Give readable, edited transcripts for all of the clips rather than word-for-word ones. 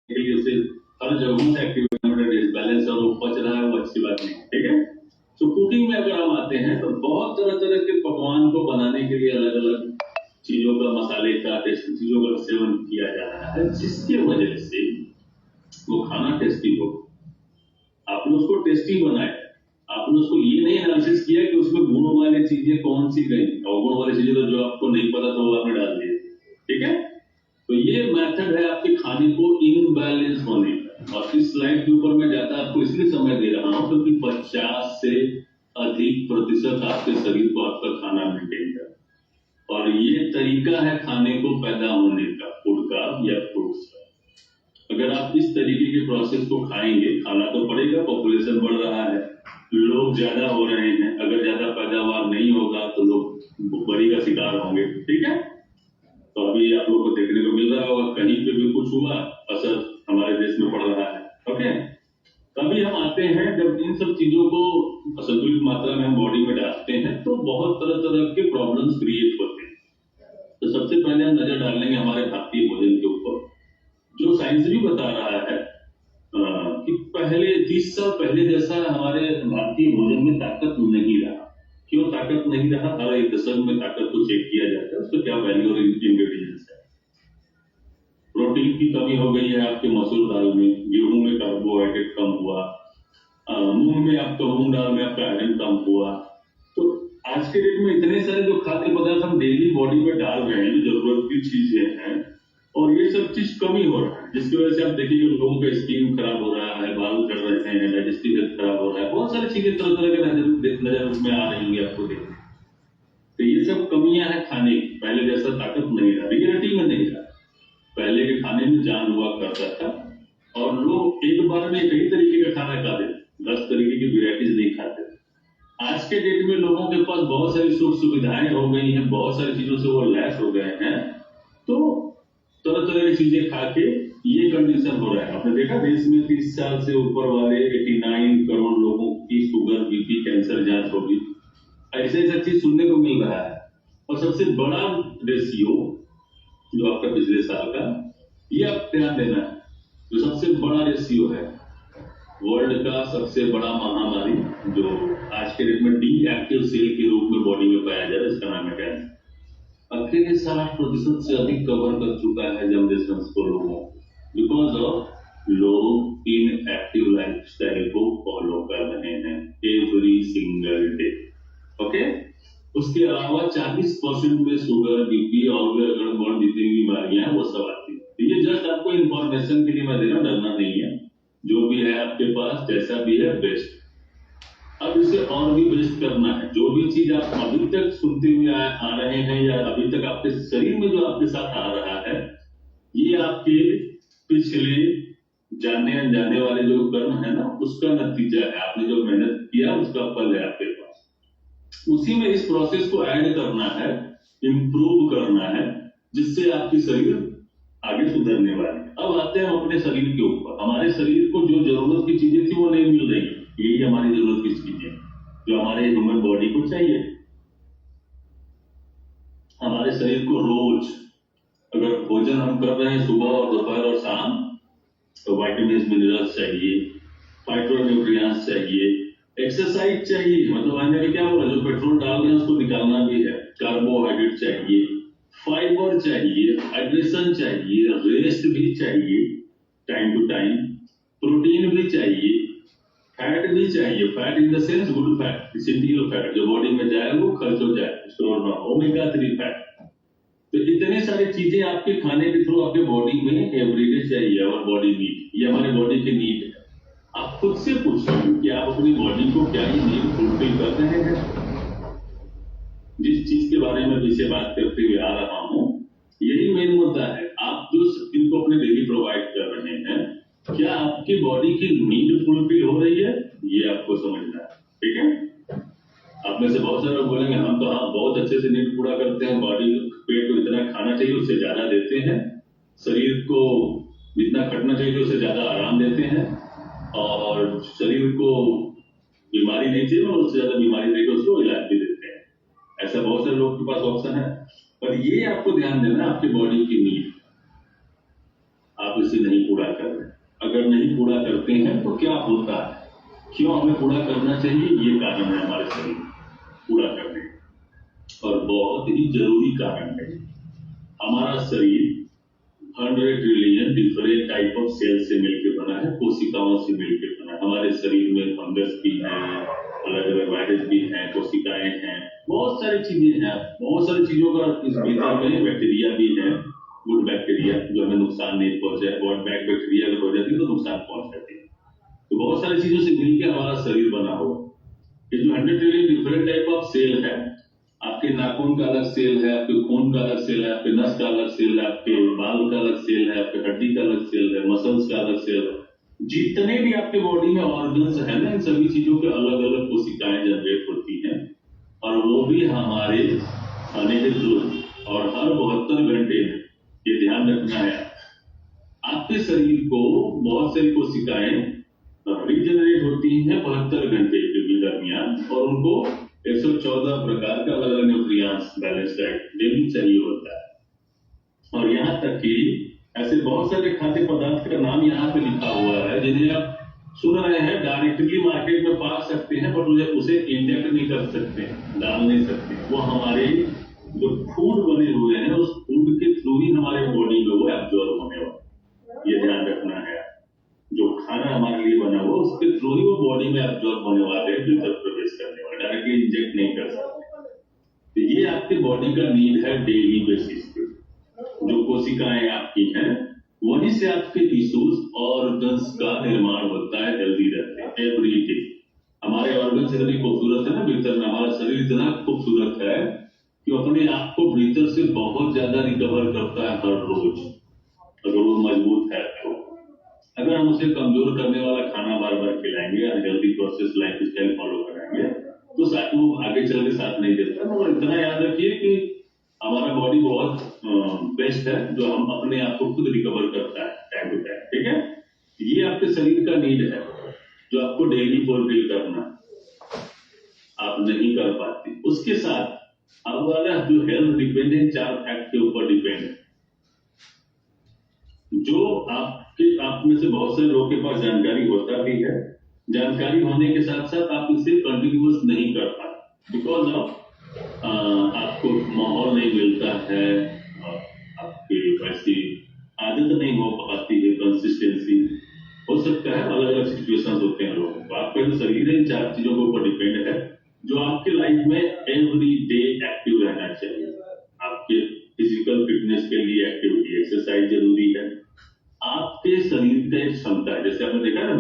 के लिए उसे हर जगहों से एक्टिविटी डिसबैलेंस और वो पच रहा है, वो अच्छी बात नहीं, ठीक है। तो कुकिंग में अगर हम आते हैं तो बहुत तरह तरह के पकवान को बनाने के लिए अलग अलग चीजों का, मसाले का, टेस्ट चीजों का सेवन किया जा रहा है, जिसके वजह से वो खाना टेस्टी हो। आपने उसको टेस्टी बनाया, आपने उसको ये नहीं एनालिसिस किया कि उसमें गुण वाली चीजें कौन सी गई, और गुण वाली चीजें तो जो आपको नहीं पता था वो आपने डाल दी, ठीक है। तो ये मेथड है आपके खाने को इनबैलेंस होने का। और इस स्लाइड के ऊपर मैं ज्यादा आपको इसलिए समय दे रहा हूं क्योंकि 50 से अधिक प्रतिशत आपके शरीर को आपका खाना मेंटेन कर, और ये तरीका है खाने को पैदा होने का, फूड का या फ्रूट्स का। अगर आप इस तरीके के प्रोसेस को खाएंगे, खाना तो पड़ेगा, पॉपुलेशन बढ़ रहा है, लोग ज्यादा हो रहे हैं, अगर ज्यादा पैदावार नहीं होगा तो लोग भुखमरी का शिकार होंगे, ठीक है। तो अभी आप लोगों को देखने को मिल रहा होगा, कहीं पे भी कुछ हुआ, असर हमारे देश में पड़ रहा है, ओके। तभी हम आते हैं, जब इन सब चीजों को संतुलित मात्रा में हम बॉडी में डालते हैं तो बहुत तरह तरह के प्रॉब्लम्स क्रिएट होते हैं। तो सबसे पहले हम नजर डालेंगे हमारे भारतीय भोजन के ऊपर, जो साइंस भी बता रहा है कि पहले 30 साल पहले जैसा हमारे भारतीय भोजन में ताकत नहीं रहा। क्यों ताकत नहीं रहा? हर एक दशक में ताकत को चेक किया जाता है, उसका क्या वैल्यू और इंग्रेडिएंट्स है। प्रोटीन की कमी हो गई है आपके मसूर दाल में, गेहूं में कार्बोहाइड्रेट कम हुआ, मूंग में आपका मूंग दाल में आपका आयरन कम हुआ। तो आज के डेट में इतने सारे जो खाद्य पदार्थ हम डेली बॉडी में डाल रहे हैं, जो जरूरत की चीजें हैं, और ये सब चीज कमी हो रहा है, जिसकी वजह से आप देखिए लोगों का स्किन खराब हो रहा है, बाल झड़ रहे हैं, डाइजेस्टिव हेल्थ खराब हो रहा है, बहुत सारी चीजें तरह तरह के नजर में आ रही है आपको देखने। तो ये सब कमियां हैं खाने की। पहले जैसा ताकत नहीं रहा, रियलिटी में नहीं रहा। पहले के खाने में जान हुआ करता था, और लोग एक बार में कई तरीके का खाना खाते थे, 10 तरीके की वेराइटीज नहीं खाते थे। आज के डेट में लोगों के पास बहुत सारी सुख सुविधाएं हो गई हैं, बहुत सारी चीजों से वो लैस हो गए हैं, तो तरह तरह की चीजें खा के ये कंडीशन हो रहा है। आपने देखा देश में 30 साल से ऊपर वाले 89 करोड़ लोगों की शुगर, बीपी, कैंसर जांच होगी, ऐसे ऐसा चीज सुनने को मिल रहा है। और सबसे बड़ा रेशियो जो आपका पिछले साल का, ये आप ध्यान देना है, जो सबसे बड़ा रेशियो है वर्ल्ड का, सबसे बड़ा महामारी जो आज के डेट में डी एक्टिव सेल के रूप में बॉडी में पाया जा रहा है, इसका नाम है कैंसर। अकेले 60% से अधिक कवर कर चुका है जनरेशन को लोगों, बिकॉज ऑफ लोग इन एक्टिव लाइफ स्टाइल को फॉलो कर रहे हैं एवरी सिंगल डे, ओके। उसके अलावा 40% में शुगर, बीपी और अगल जितनी भी बीमारियां हैं वो सब आती है। तो ये जस्ट आपको इंफॉर्मेशन के लिए मैं दे रहा हूं, डरना नहीं है। जो भी है आपके पास, जैसा भी है, बेस्ट। अब इसे और भी बेस्ट करना है। जो भी चीज आप अभी तक सुनते हुए आ रहे हैं, या अभी तक आपके शरीर में जो आपके साथ आ रहा है, ये आपके पिछले जाने अनजाने वाले जो कर्म है ना, उसका नतीजा है। आपने जो मेहनत किया उसका फल है आपके पास। उसी में इस प्रोसेस को ऐड करना है, इंप्रूव करना है, जिससे आपकी शरीर आगे सुधरने वाली है। अब आते हैं हम अपने शरीर के ऊपर। हमारे शरीर को जो जरूरत की चीजें थी वो नहीं मिल रही, यही हमारी जरूरत की चीजें जो हमारे ह्यूमन बॉडी को चाहिए। हमारे शरीर को रोज अगर भोजन हम कर रहे हैं सुबह और दोपहर और शाम, तो विटामिन मिनरल्स चाहिए, फाइटोन्यूट्रिएंट्स चाहिए, एक्सरसाइज चाहिए। मतलब मैंने भी क्या बोला, जो पेट्रोल डाल रहे हैं उसको निकालना भी है। कार्बोहाइड्रेट चाहिए, फाइबर चाहिए, हाइड्रेशन चाहिए, रेस्ट भी चाहिए टाइम टू टाइम, प्रोटीन भी चाहिए, फैट भी चाहिए। Fat in the sense good fat, essential fat, जो बॉडी में जाए वो खर्च हो जाए, स्टोर ना, ओमेगा 3 फैट। तो इतने सारी चीजें आपके खाने के थ्रू आपके बॉडी में एवरीडे चाहिए। और बॉडी नीड, ये हमारे बॉडी की नीड है। आप खुद से पूछिए कि आप अपनी बॉडी को क्या ही नीड फुलफिल कर रहे हैं। जिस चीज के बारे में पीछे बात करते हुए आ रहा हूं, यही मेन मुद्दा है। आप जो इनको अपने डेली प्रोवाइड कर रहे हैं, क्या आपकी बॉडी की नीड फुलफिल हो रही है, ये आपको समझना है, ठीक है। आप में से बहुत सारे लोग बोलेंगे हम तो हाँ बहुत अच्छे से नीड पूरा करते हैं, बॉडी पेट को इतना खाना चाहिए उससे ज्यादा देते हैं, शरीर को जितना खटना चाहिए उससे ज्यादा आराम देते हैं, और शरीर को बीमारी नहीं चाहिए और उससे ज्यादा बीमारी देकर उसको इलाज भी देते हैं। ऐसा बहुत सारे लोग के पास ऑप्शन है। पर ये आपको ध्यान देना, आपकी बॉडी की नीड, आप इसे नहीं पूरा कर रहे। अगर नहीं पूरा करते हैं तो क्या होता है, क्यों हमें पूरा करना चाहिए, ये कारण है हमारे शरीर पूरा करने का, और बहुत ही जरूरी कारण है। हमारा शरीर 100 trillion different type of cell से मिलकर बना है, कोशिकाओं से मिलकर बना है। हमारे शरीर में फंगस भी है, अलग अलग वायरस भी हैं, कोशिकाएं हैं, बहुत सारी चीजें हैं, बहुत सारी चीजों का इस भीतर में बैक्टीरिया भी है, गुड बैक्टीरिया जो हमें नुकसान नहीं पहुंचाए, और बैड बैक्टीरिया अगर हो जाती है तो नुकसान पहुंच जाती है। तो बहुत सारी चीजों से मिलकर हमारा शरीर बना हुआ। ये जो 100 trillion different type of cell है, आपके नाखून का अलग सेल है, आपके खून का अलग सेल है, आपके नस का अलग सेल है, आपके बाल का अलग सेल है, आपके हड्डी का अलग सेल है, मसल्स का अलग सेल है, जितने भी आपके बॉडी में ऑर्गन्स है ना, इन सभी चीजों के अलग अलग कोशिकाएं जनरेट होती हैं, और वो भी हमारे खाने के थ्रू। और हर 72 घंटे में, ये ध्यान रखना है, आपके शरीर को बहुत सारी कोशिकाएं रीजनरेट होती हैं 72 घंटे के दरमियान, और उनको 114 प्रकार का अलग अलग न्यूट्रिएंट्स बैलेंस डाइट डेली चाहिए होता है। और यहाँ तक कि ऐसे बहुत सारे खाद्य पदार्थ का नाम यहाँ पे लिखा हुआ है जिन्हें आप सुन रहे हैं, डायरेक्टली मार्केट में पा सकते हैं, बट उसे इंजेक्ट नहीं कर सकते, डाल नहीं सकते। वो हमारे जो फूड बने हुए हैं, उस फूड के थ्रू ही हमारे बॉडी में वो एब्जॉर्ब होने वाला, ये ध्यान रखना है। जो खाना हमारे लिए बना हुआ उसके थ्रू ही वो बॉडी में एब्जॉर्ब होने वाले, भीतर प्रवेश करने वाले, डायरेक्टली इंजेक्ट नहीं कर सकते। तो ये आपके बॉडी का नीड है डेली बेसिस पे। जो कोशिकाएं आपकी हैं वहीं से आपके टिश्यूज ऑर्गन्स का निर्माण होता है, हेल्दी रहते हैं एवरी डे। हमारे ऑर्गन्स इतनी खूबसूरत है ना, भीतर में हमारा शरीर इतना खूबसूरत है कि अपने आप को भीतर से बहुत ज्यादा रिकवर करता है हर रोज, अगर वो मजबूत है तो। अगर हम उसे कमजोर करने वाला खाना बार बार खिलाएंगे, unhealthy process life style follow कराएंगे, तो साथ वो आगे चल के साथ नहीं देता। और इतना याद रखिए कि हमारा बॉडी बहुत बेस्ट है, जो हम अपने आप को खुद रिकवर करता है टाइम टू टाइम, ठीक है। ये आपके शरीर का नीड है जो आपको डेली फुलफिल करना, आप नहीं कर पाते। उसके साथ अब वाला जो हेल्थ डिपेंडेंट 4 फैक्ट के ऊपर डिपेंड है, जो आप में से बहुत से लोगों के पास जानकारी होता भी है, जानकारी होने के साथ साथ आप इसे कंटिन्यूअस नहीं कर पाते, बिकॉज ऑफ आपको माहौल नहीं मिलता है, आपकी वैसी आदत नहीं हो पाती है, कंसिस्टेंसी हो सकता है, अलग अलग सिचुएशंस होते हैं लोगों को। आपका जो शरीर है इन 4 चीजों के ऊपर डिपेंड है, जो आपके लाइफ में एवरी डे एक्टिव रहना चाहिए। आपके फिजिकल फिटनेस के लिए एक्टिविटी, एक्सरसाइज जरूरी है। आपके शरीर का एक क्षमता है, जैसे आपने देखा ना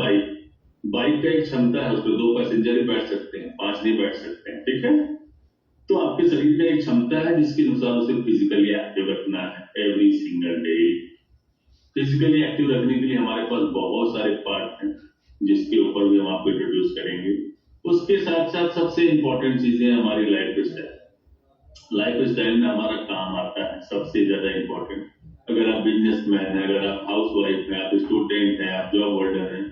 बाइक का एक क्षमता है, उसमें 2 पैसेंजर ही बैठ सकते हैं, 5 नहीं बैठ सकते हैं, ठीक है। तो आपके शरीर का एक क्षमता है जिसके अनुसार उसे फिजिकली एक्टिव रखना है every single day. Physically active रखने के लिए हमारे पास बहुत सारे पार्ट हैं जिसके ऊपर भी हम आपको इंट्रोड्यूस करेंगे। उसके साथ साथ सबसे इंपॉर्टेंट चीजें हमारी लाइफ स्टाइल। लाइफ स्टाइल में हमारा काम आता है सबसे ज्यादा इंपॉर्टेंट। अगर आप बिजनेसमैन हैं, अगर आप हाउस वाइफ हैं, आप स्टूडेंट हैं, आप जॉब होल्डर हैं,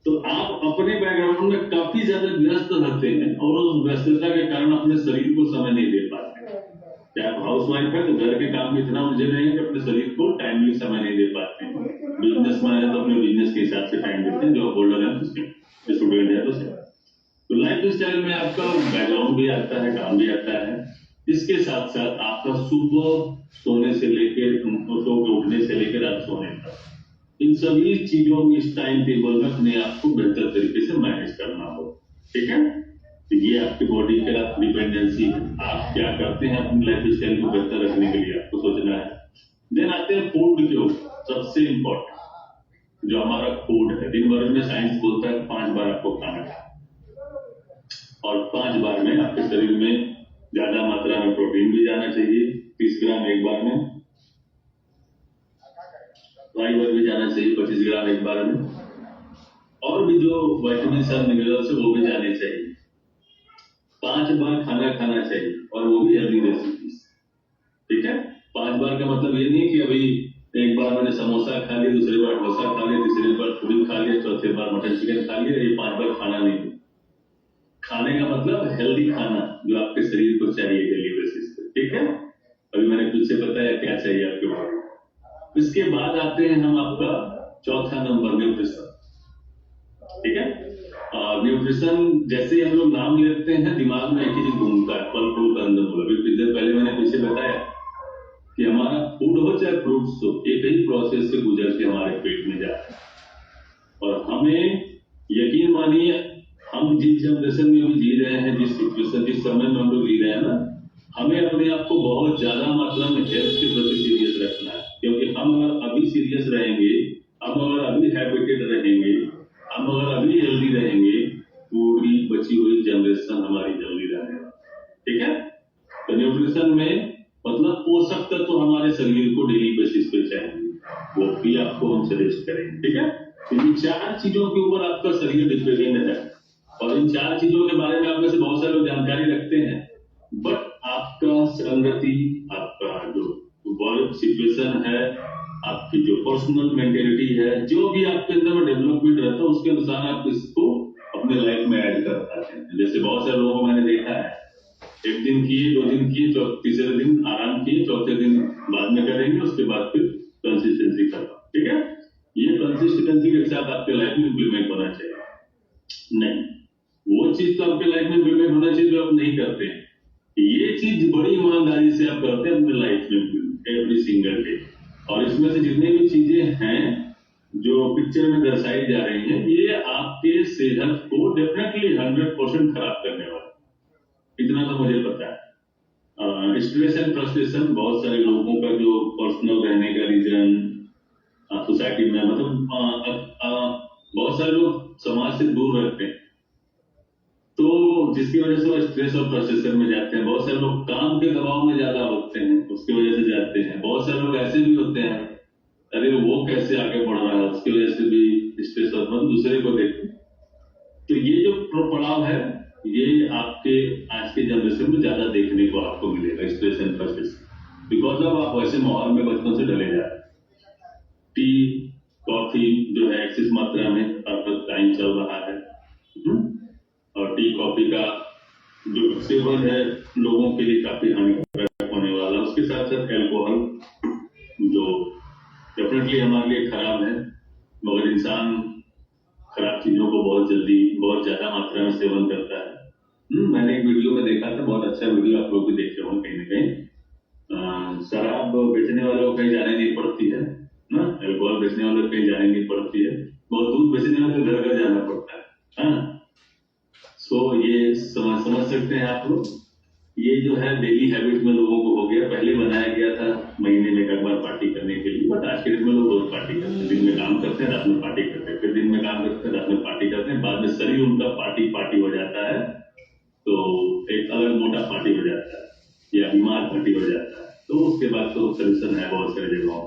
तो आप अपने बैकग्राउंड में काफी ज्यादा व्यस्त रहते हैं और उस व्यस्तता के कारण अपने शरीर को समय नहीं दे पाते। क्या आप हाउस वाइफ है तो घर के काम में इतना उलझे रहेंगे कि अपने शरीर को टाइमली समय नहीं दे पाते हैं। बिजनेसमैन है तो अपने बिजनेस के हिसाब से टाइम देते हैं, जॉब होल्डर है तो स्टूडेंट है तो लाइफ स्टाइल में आपका बैकग्राउंड भी आता है, काम भी आता है। इसके साथ साथ आपका सुबह सोने से लेकर उठने से लेकर आप सोने तक, इन सभी चीजों में इस टाइम टेबल में अपने आप को बेहतर तरीके से मैनेज करना हो, ठीक है। तो ये आपकी बॉडी का डिपेंडेंसी है। आप क्या करते हैं अपनी लाइफ स्टाइल को बेहतर रखने के लिए, आपको सोचना है। देन आते हैं फूड के ऊपर, सबसे इंपॉर्टेंट जो हमारा फूड है। दिन भर में साइंस बोलता है 5 बार आपको खाना है, और 5 बार में आपके शरीर में ज्यादा मात्रा में प्रोटीन भी जाना चाहिए, 30 ग्राम एक बार में, फाइबर भी जाना चाहिए 25 ग्राम एक बार में, और भी जो विटामिन और मिनरल्स है वो भी जाने चाहिए। 5 बार खाना खाना चाहिए, और वो भी हेल्दी रेसिपीज, ठीक है। 5 बार का मतलब ये नहीं कि अभी एक बार मैंने समोसा खा लिया, दूसरी बार डोसा खा लिया, तीसरी बार पूरी खा लिया, चौथी बार मटन चिकन खा लिया, ये 5 बार खाना नहीं। खाने का मतलब हेल्दी खाना जो आपके शरीर को चाहिए डेली बेसिस पे, ठीक है। अभी मैंने तुझसे बताया क्या चाहिए आपके बॉडी, इसके बाद आते हैं हम आपका चौथा नंबर न्यूट्रिशन। ठीक है, न्यूट्रिशन जैसे ही हम लोग नाम लेते हैं दिमाग में एक ही चीज घूमता है, फल फ्रूट कंदमूल। अभी कुछ देर पहले मैंने पीछे बताया कि हमारा फूड हो चाहे फ्रूट्स हो, एक ही प्रोसेस से गुजर के हमारे पेट में जाता है। और हमें यकीन मानिए, हम जिस जनरेशन में भी जी रहे हैं, जिस सिचुएशन जिस समय में हम लोग जी रहे हैं ना, हमें अपने आप को बहुत ज्यादा मात्रा में हेल्थ के प्रति सीरियस रखना है। क्योंकि हम अगर अभी सीरियस रहेंगे, हम अगर अभी हैबिटेड रहेंगे, हम अगर अभी हेल्दी रहेंगे, पूरी बची हुई जनरेशन हमारी हेल्दी रहेगा। ठीक है, तो न्यूट्रिशन में मतलब पोषक तत्व तो हमारे शरीर को डेली बेसिस पे चाहिए, वो भी आपको हम सजेस्ट करेंगे। ठीक है, तो इन 4 चीजों के ऊपर आपका शरीर डिपेंडेंट है। और इन 4 चीजों के बारे में आप में से बहुत सारे लोग जानकारी रखते हैं, बट आपका संगति, आपका जो वर्क सिचुएशन है, आपकी जो पर्सनल मेंटेलिटी है, जो भी आपके अंदर में डेवलपमेंट रहता है, उसके अनुसार आप इसको अपने लाइफ में ऐड कर पाते हैं। जैसे बहुत सारे लोगों को मैंने देखा है, 1 दिन किए, 2 दिन किए, तीसरे दिन आराम किए, चौथे दिन बाद में करेंगे, उसके बाद फिर कंसिस्टेंसी करना। ठीक है, ये कंसिस्टेंसी के साथ आपके लाइफ में इंप्लीमेंट होना चाहिए। नहीं, वो चीज तो आपके लाइफ में इंप्लीमेंट होना चाहिए जो आप नहीं करते हैं। ये चीज बड़ी ईमानदारी से आप करते हैं अपने लाइफ में एवरी सिंगल डे। और इसमें से जितनी भी चीजें हैं जो पिक्चर में दर्शाई जा रही हैं, ये आपके सेहत को डेफिनेटली 100% खराब करने वाला, इतना तो मुझे पता है। स्ट्रेस एंड फ्रस्ट्रेशन बहुत सारे लोगों का जो पर्सनल रहने का रीजन सोसाइटी में, मतलब बहुत सारे लोग समाज से दूर रहते हैं, तो जिसकी वजह से वो स्ट्रेस और फ्रस्ट्रेशन में जाते हैं। बहुत सारे लोग काम के दबाव में ज्यादा होते हैं, उसकी वजह से जाते हैं। बहुत सारे लोग ऐसे भी होते हैं, अरे वो कैसे आगे बढ़ रहा है, उसकी वजह से भी स्ट्रेस और दूसरे को देखते हैं। तो ये जो पड़ाव है, ये आपके आज के जनरेशन में ज्यादा देखने को आपको मिलेगा, स्ट्रेस एंड फ्रस्ट्रेशन, बिकॉज अब आप वैसे माहौल में बचपन से डले जा रहे हैं। टी कॉफी जो है एक्सिस मात्रा में आपका टाइम चल रहा है, और टी कॉफी का जो सेवन है लोगों के लिए काफी हानिकारक होने वाला। उसके साथ साथ अल्कोहल जो डेफिनेटली हमारे लिए खराब है, मगर इंसान खराब चीजों को बहुत जल्दी बहुत ज्यादा मात्रा में सेवन करता है। मैंने एक वीडियो में देखा था, बहुत अच्छा वीडियो, आप लोग भी देखे होंगे कहीं ना कहीं। शराब बेचने वालों को कहीं जाने नहीं पड़ती है ना, अल्कोहल बेचने वालों को कहीं जाने नहीं पड़ती है, बहुत दूध बेचने वालों को घर घर जाना पड़ता है। सो ये समझ सकते हैं आप लोग, ये जो है डेली हैबिट में लोगों को हो गया। पहले बनाया गया था महीने में एक बार पार्टी करने के लिए, बट आज के डेट में लोग रोज पार्टी करते हैं। दिन में काम करते हैं, रात में पार्टी करते हैं, फिर दिन में काम करते हैं, रात में पार्टी करते हैं, बाद में शरीर उनका पार्टी हो जाता है, तो एक अलग मोटा पार्टी हो जाता है या बीमार पार्टी हो जाता है। तो उसके बाद तो सोल्यूशन है बहुत सारे जगहों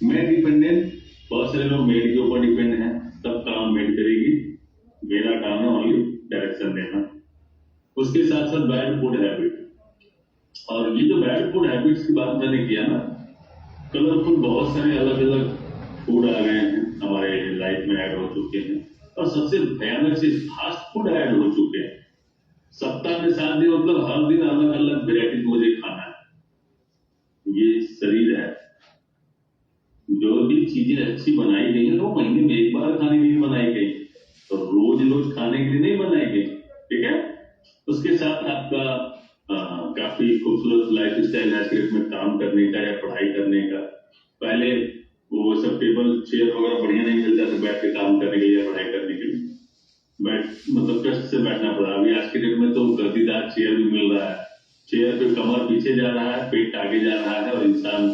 में। डिपेंडेंट, बहुत सारे लोग मेड के ऊपर डिपेंड है, सब काम मेड करेगी, मेरा काम है ओनली डायरेक्शन देना। उसके साथ साथ बैड फूड हैबिट, और ये जो बैड फूड हैबिट्स की बात मैंने किया ना, कलरफुल बहुत सारे अलग अलग फूड आ गए हैं हमारे लाइफ में, ऐड हो चुके हैं। और सबसे भयानक चीज फास्ट फूड ऐड हो चुके हैं। सप्ताह में 7 दिन, मतलब हर दिन अलग अलग वेराइटी मुझे खाना है। ये शरीर है, जो भी चीजें अच्छी बनाई गई है वो महीने में एक बार खाने के लिए बनाई गई, तो रोज खाने के लिए नहीं बनाई गई। ठीक है, उसके साथ आपका काफी खूबसूरत लाइफ स्टाइल है में काम करने का या पढ़ाई करने का। पहले वो सब टेबल चेयर वगैरह बढ़िया नहीं मिलता था बैठ के काम करने के लिए, पढ़ाई करने के लिए, मतलब कष्ट से बैठना पड़ा। अभी आज के डेट में तो गद्दीदार चेयर भी मिल रहा है, चेयर पे कमर पीछे जा रहा है, पेट आगे जा रहा है और इंसान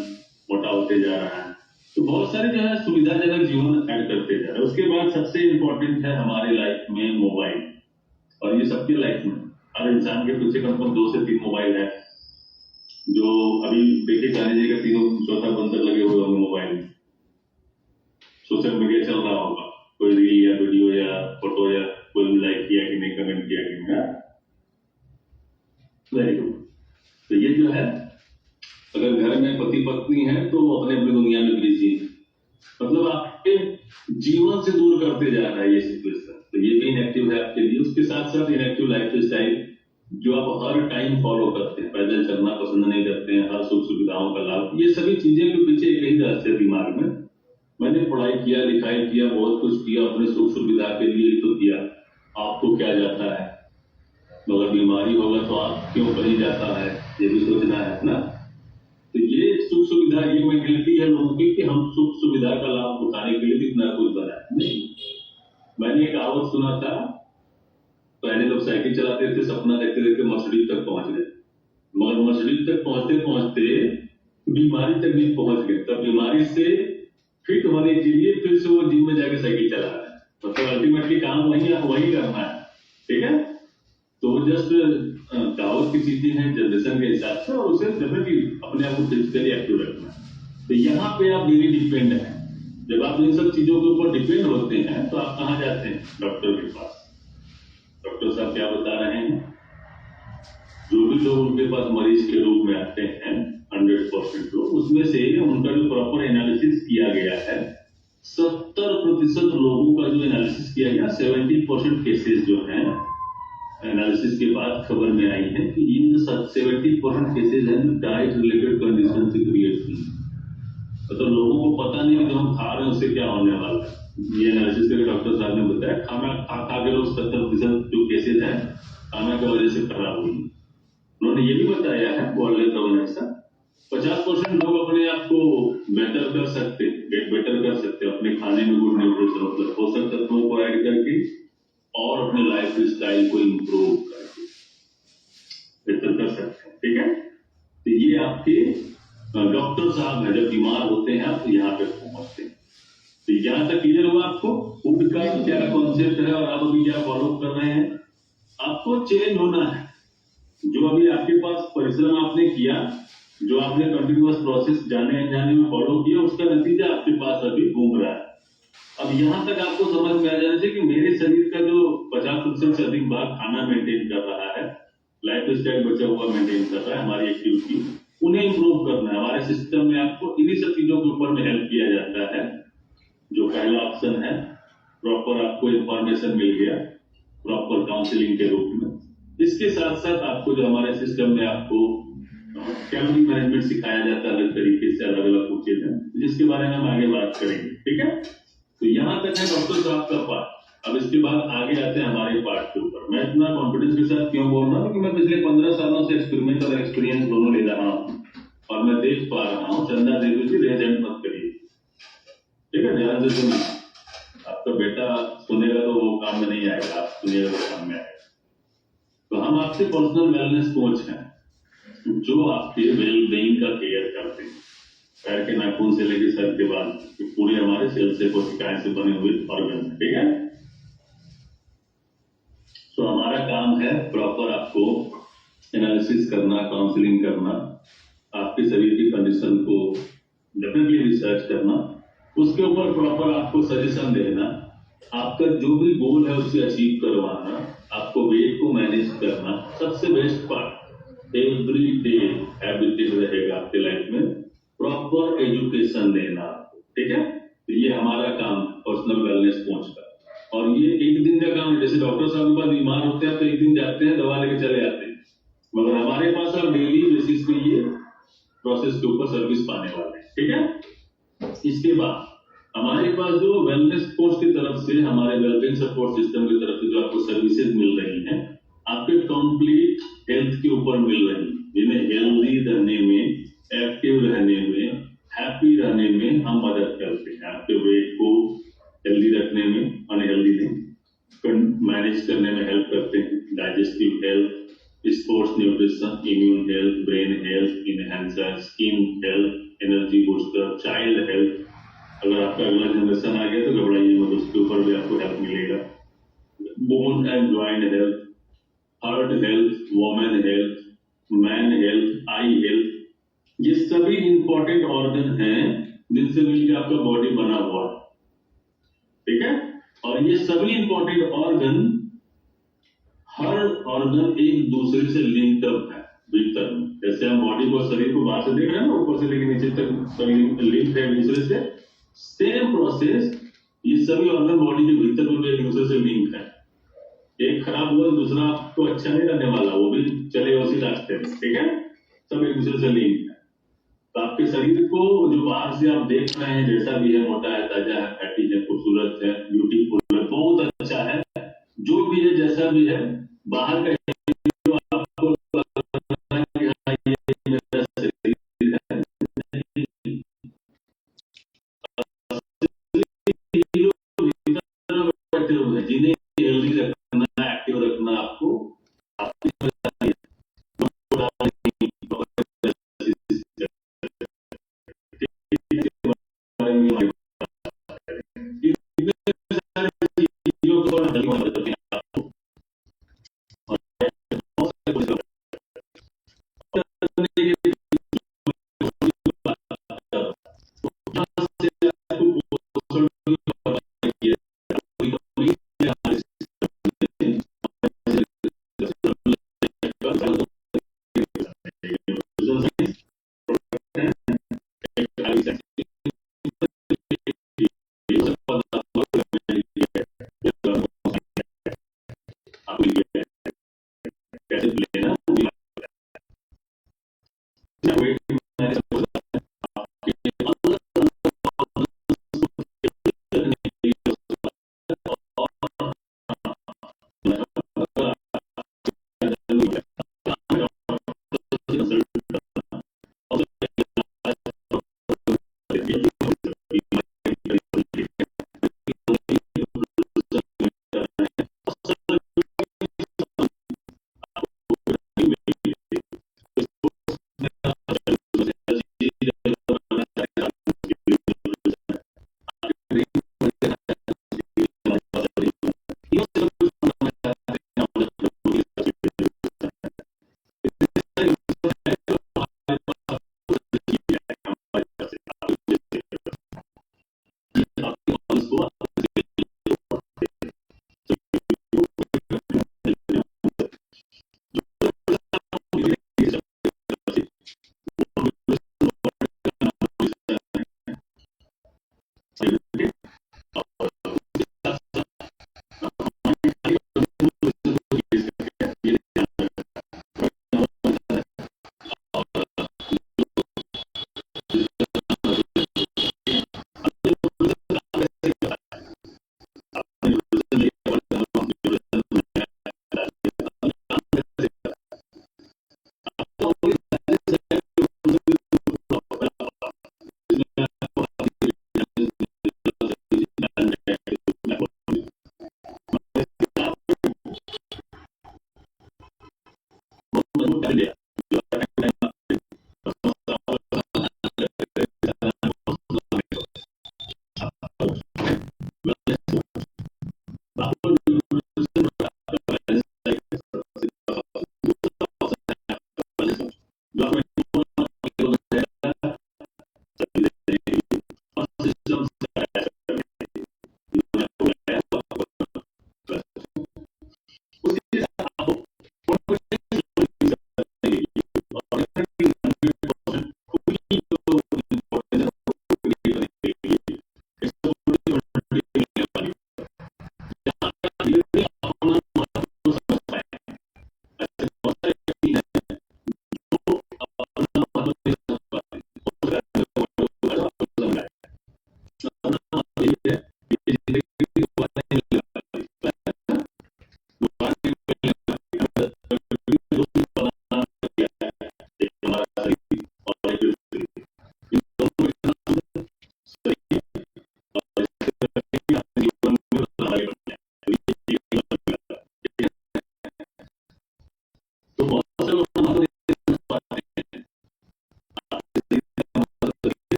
मोटा होते जा रहा है। तो बहुत सारे जो है सुविधाजनक जीवन ऐड करते जा रहे हैं। उसके बाद सबसे इंपॉर्टेंट है हमारे लाइफ में मोबाइल, और ये सबके लाइफ में हर इंसान के पीछे कम से कम 2 से 3 मोबाइल है, जो अभी देखिए गांधी जी का 3 चौथा बंदर लगे हुए होंगे मोबाइल में, सोशल मीडिया चल रहा होगा, कोई रील या वीडियो या फोटो या कोई भी लाइक किया कि नहीं, कमेंट किया कि नहीं। Very good. तो ये जो है, अगर घर में पति पत्नी है तो अपने अपनी दुनिया में बिजी है, मतलब आपके जीवन से दूर करते जा रहा है ये सिचुएशन, तो ये भी इनएक्टिव है आपके लिए। उसके साथ साथ इनएक्टिव लाइफ स्टाइल जो आप हर टाइम फॉलो करते हैं, पैदल चलना पसंद नहीं करते हैं, हर सुख सुविधाओं का लाभ, ये सभी चीजें के पीछे एक ही रहस्य है दिमाग में। मैंने पढ़ाई किया, लिखाई किया, बहुत कुछ किया, अपने सुख सुविधा के लिए ही तो किया, आपको क्या जाता है, मगर बीमारी होगा तो आप क्यों कहीं जाता है, ये भी सोचना है ना। तो ये सुख सुविधा, ये मेंटेलिटी है लोगों की कि हम सुख सुविधा का लाभ उठाने के लिए भी इतना कुछ बनाए नहीं। मैंने एक कहावत सुना था, पहले लोग साइकिल चलाते थे, सपना देखते देखते मर्सिडीज तक पहुंच गए, मगर मर्सिडीज तक पहुंचते पहुंचते बीमारी तक भी पहुंच गए। तब बीमारी से फिट होने के लिए फिर से वो जिम में जाके साइकिल चला रहा है, मतलब अल्टीमेटली काम वही करना है, ठीक है। तो जस्ट कहावत की चीजें हैं जनरेशन के हिसाब से, और उसे डेफिनेटली अपने आप को फिजिकली एक्टिव रखना है। तो यहाँ पे आप डेली डिपेंड है। जब आप इन सब चीजों के ऊपर डिपेंड होते हैं तो आप कहाँ जाते हैं, डॉक्टर के पास। डॉक्टर साहब क्या बता रहे हैं, जो भी लोग उनके पास मरीज के रूप में आते हैं 100% लोग, उसमें से उनका जो प्रॉपर एनालिसिस किया गया है, 70% लोगों का जो एनालिसिस किया गया, 70% केसेस जो हैं एनालिसिस के बाद खबर में आई है कि ये जो 70% केसेज हैं डाइट रिलेटेड कंडीशन से क्रिएट हुई। तो लोगों को पता नहीं कि जो हम खा रहे हैं उससे क्या होने वाला है। ये एनालिसिस करके डॉक्टर साहब ने बताया, खाना खा के लोग 70% जो केसेज हैं खाना की वजह से खराब हुई। उन्होंने ये भी बताया है वर्ल्ड ऑर्गेनाइजेशन 50% लोग अपने आप को बेटर कर सकते, गेट बेटर कर सकते अपने खाने में गुड न्यूट्रिशन, मतलब पोषक तत्वों को ऐड करके और अपने लाइफ स्टाइल को इंप्रूव करके बेहतर कर सकते हैं, ठीक है। तो ये आपके डॉक्टर साहब है, जब बीमार होते हैं आप यहाँ पे पहुंचते हैं। तो यहाँ तक क्लियर हुआ आपको फूड का क्या कॉन्सेप्ट है और आप अभी क्या फॉलो कर रहे हैं। आपको चेंज होना है। जो अभी आपके पास परिश्रम आपने किया, जो आपने कंटिन्यूअस प्रोसेस जाने अनजाने में फॉलो किया, उसका नतीजा आपके पास अभी घूम रहा है। अब यहाँ तक आपको समझ में आ जाना चाहिए कि मेरे शरीर का जो 50% से अधिक भाग खाना मेंटेन कर रहा है, लाइफ स्टाइल बचा हुआ मेंटेन कर रहा है, हमारी एक्टिविटी उन्हें इंप्रूव करना है। हमारे सिस्टम में आपको इन्हीं सब चीजों के ऊपर में हेल्प किया जाता है। जो पहला ऑप्शन है, प्रॉपर आपको इंफॉर्मेशन मिल गया प्रॉपर काउंसलिंग के रूप में। इसके साथ साथ आपको जो हमारे सिस्टम में आपको कैलोरी मैनेजमेंट सिखाया जाता है अलग तरीके से, अलग अलग कुछ चीजें जिसके बारे में हम आगे बात करेंगे, ठीक है। तो यहाँ तक है डॉक्टर साहब का पार्ट। अब इसके बाद आगे आते हैं हमारे पार्ट के ऊपर। मैं इतना कॉन्फिडेंस के साथ क्यों बोल रहा हूँ कि मैं पिछले 15 सालों से एक्सपेरिमेंटल एक्सपीरियंस दोनों ले रहा हूँ और मैं देख पा रहा हूँ। चंदा देवी जी रेजेंट मत करिए, ठीक है, ध्यान से सुनिए। आपका बेटा सुनेगा तो वो काम में नहीं आएगा, आप सुनिएगा तो काम में आएगा। तो हम आपसे पर्सनल वेलनेस कोच हैं जो आपके वेल बीइंग का केयर करते हैं, पैर के नाखून से लेकर सर के बाद पूरे हमारे सेल से कोशिकाएं से बने हुए ऑर्गन, ठीक है। तो हमारा काम है प्रॉपर आपको एनालिसिस करना, काउंसलिंग करना, आपके शरीर की कंडीशन को डेफिनेटली रिसर्च करना, उसके ऊपर प्रॉपर आपको सजेशन देना, आपका जो भी गोल है उसे अचीव करवाना, आपको वेट को मैनेज करना। सबसे best part every day habit रहेगा आपके लाइफ में, प्रॉपर एजुकेशन देना, ठीक है। तो ये हमारा काम पर्सनल वेलनेस कोच का, और ये एक दिन का काम है। जैसे डॉक्टर साहब के पास बीमार होते हैं तो एक दिन जाते हैं, दवा लेके चले आते हैं, मगर हमारे पास अब डेली बेसिस पे ये प्रोसेस के ऊपर सर्विस पाने वाले हैं, ठीक है। इसके बाद हमारे पास जो वेलनेस कोच की तरफ से, हमारे वेलबींग सपोर्ट सिस्टम की तरफ से जो आपको सर्विसेज मिल रही हैं, आपके कंप्लीट हेल्थ के ऊपर मिल रही है, जिन्हें हेल्दी रहने में, एक्टिव रहने में, हैप्पी रहने में हम मदद करते हैं। आपके वेट को हेल्दी रखने में, अनहेल्दी नहीं, मैनेज करने में हेल्प करते हैं। Digestive health, sports nutrition, immune health, brain health, enhancer, skin health, energy booster, child health. अगर आपका अगला जनरेशन आ गया तो घबराइए मत, उसके ऊपर भी आपको हेल्प मिलेगा। Bone and joint health, heart health, women health, man health, I health, ये सभी इंपॉर्टेंट ऑर्गन हैं जिनसे मिलकर आपका बॉडी बना हुआ है, ठीक है। और ये सभी इंपॉर्टेंट ऑर्गन, हर ऑर्गन एक दूसरे से लिंक्ड अप है भीतर में। जैसे हम बॉडी को, शरीर को बाहर से देख रहे हैं ना, ऊपर से लेकर नीचे तक लिंक है एक दूसरे से, सेम प्रोसेस ये सभी ऑर्गन बॉडी के भीतर में एक दूसरे से लिंक है। एक खराब हुआ तो दूसरा आपको अच्छा नहीं करने वाला, वो भी चलेगा उसी रास्ते में, ठीक है। सब एक दूसरे से लिंक है। तो आपके शरीर को जो बाहर से आप देख रहे हैं जैसा भी है, मोटा है, ताजा है, फैटी है, खूबसूरत है, ब्यूटीफुल है, बहुत अच्छा है, जो भी है जैसा भी है, बाहर का जो आपको लग रहा है कि हाँ ये मेरा शरीर है, हीरो भीतर बैठे हुए हैं, जिन्हें हेल्दी रखना, एक्टिव रखना आपको, आपकी जिम्मेदारी है। चीजों को मदद करते हैं आपको, और बहुत सारे कुछ करने के लिए आपको पोषण की कैसे लेना, वेट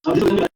अब जो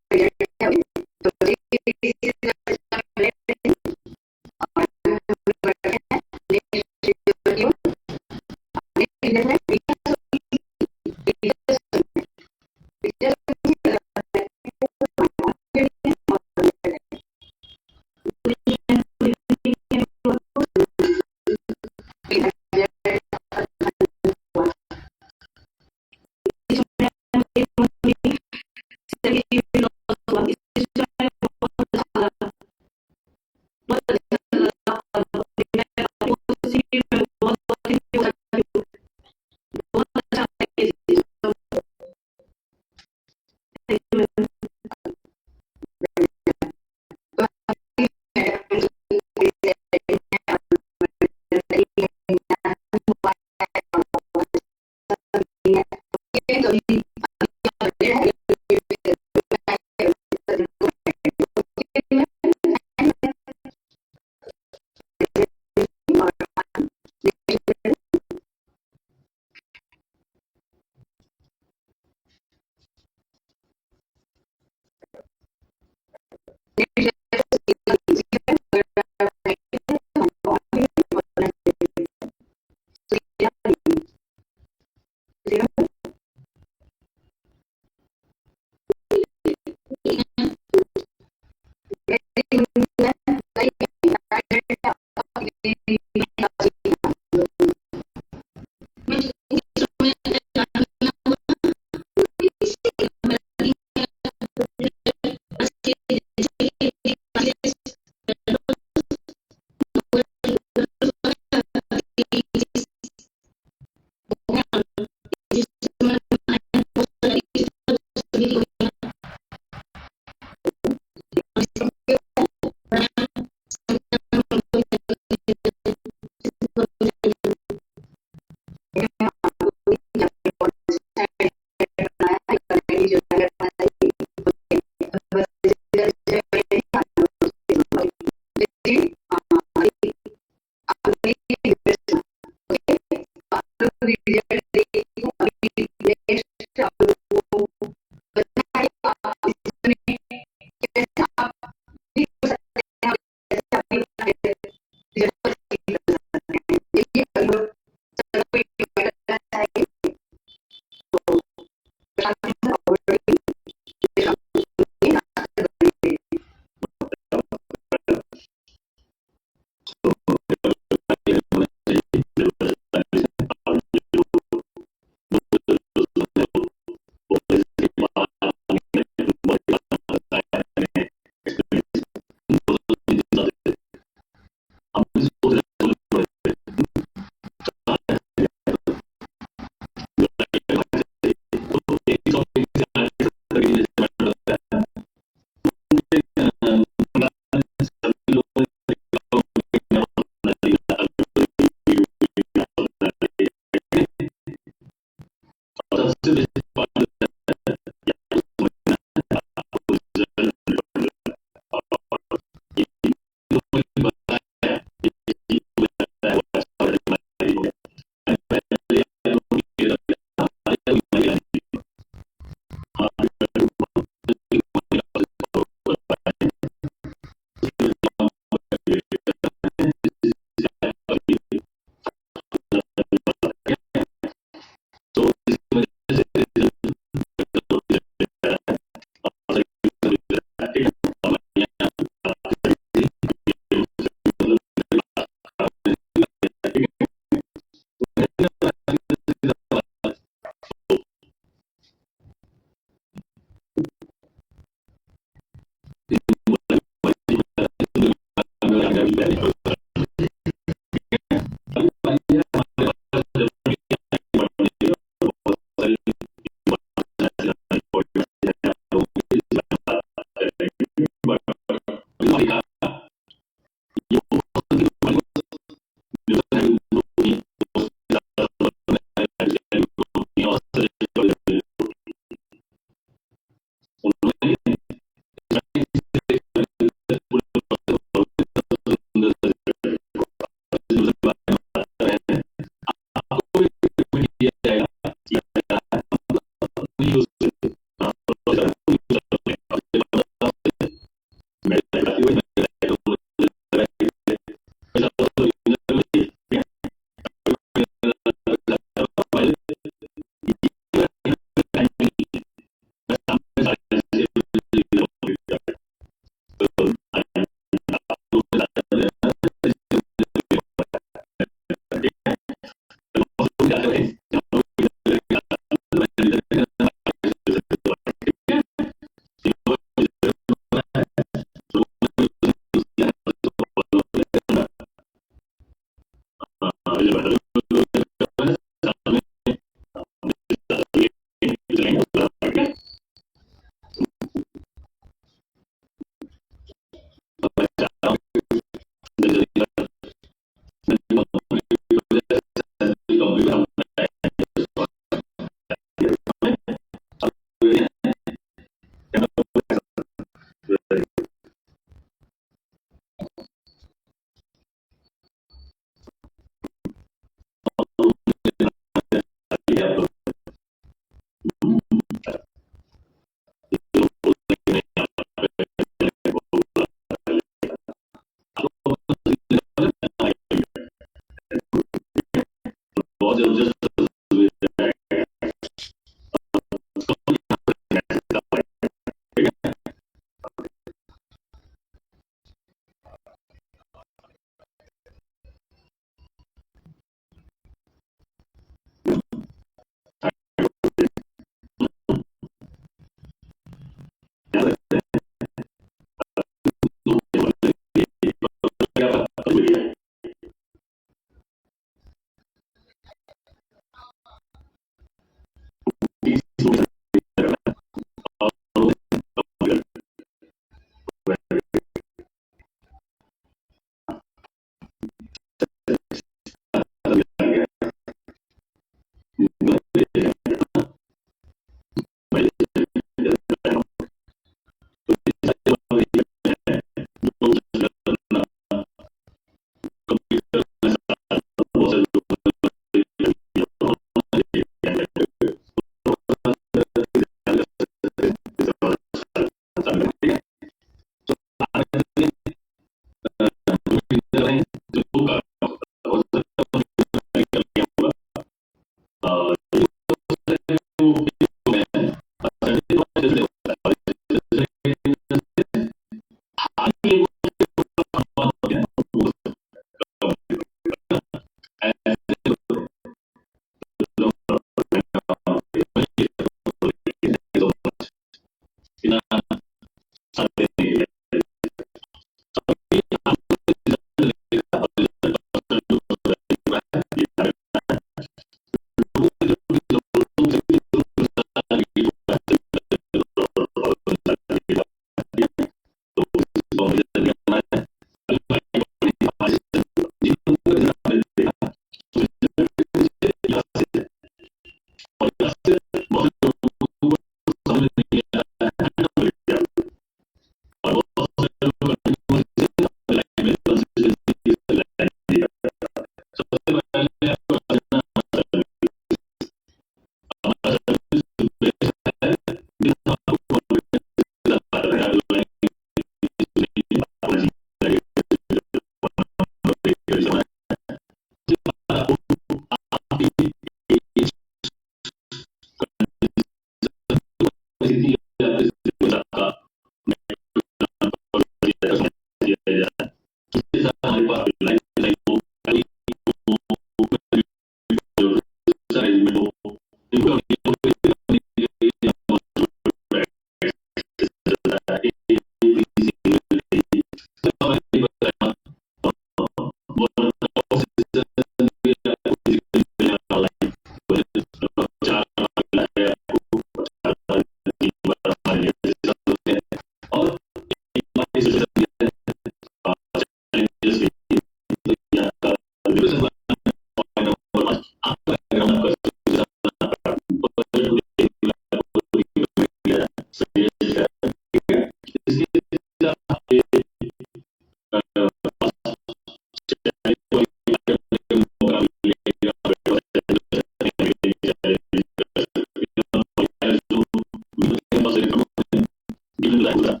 given life होगा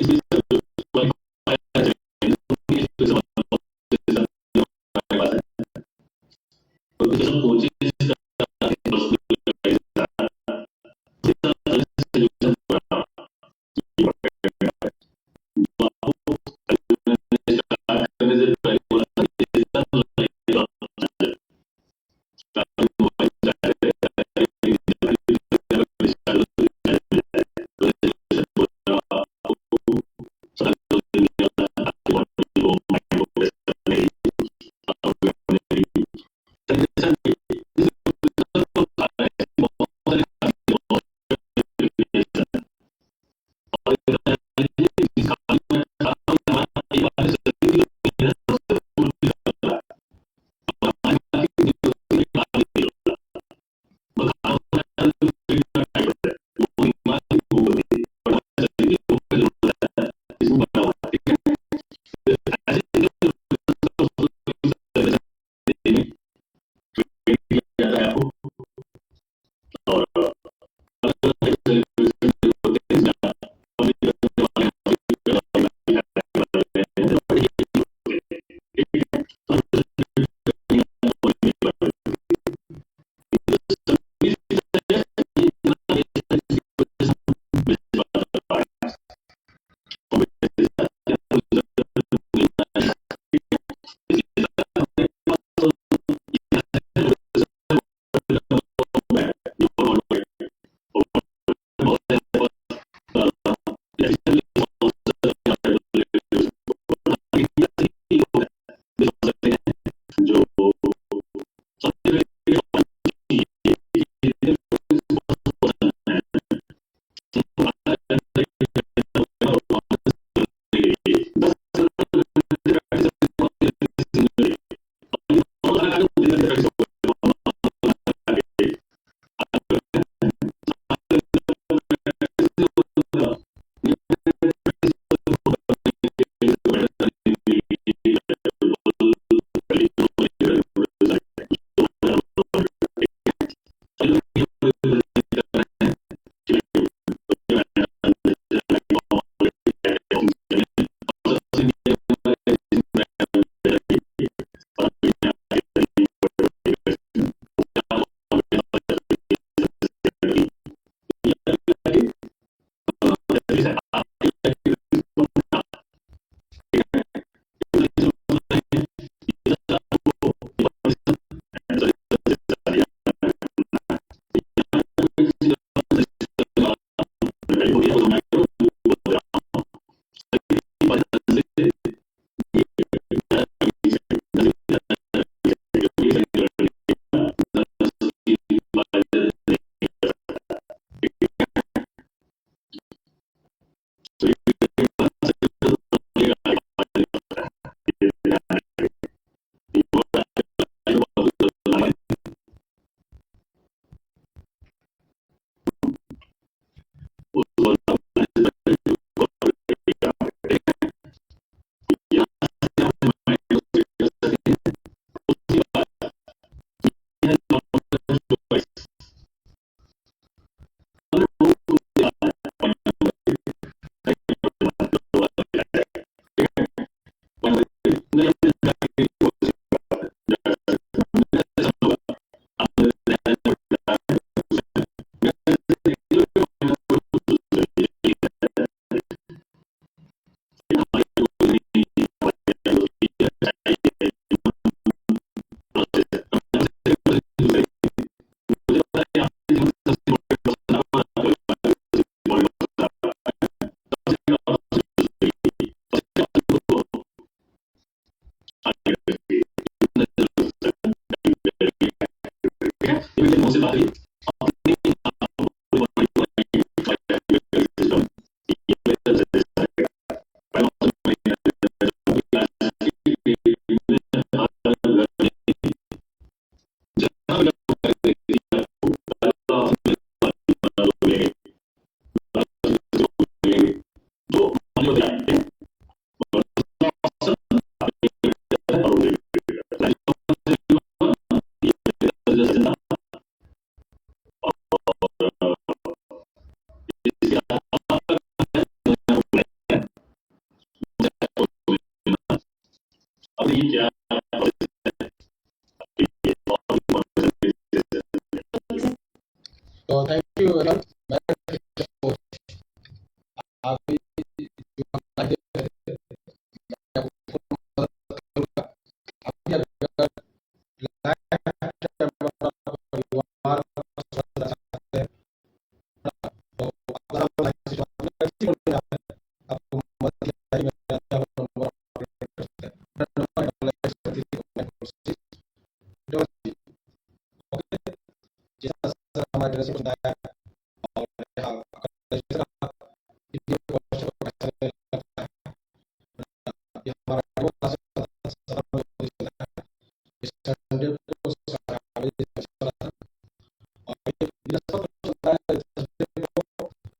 इसलिए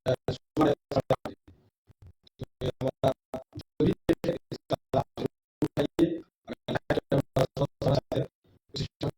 सुबह 8:30 तो ये हमारा जो भी है इसका लाभ जरूर उठाइए। अगर लाइफ में हमारा समझ आए तो सिस्टम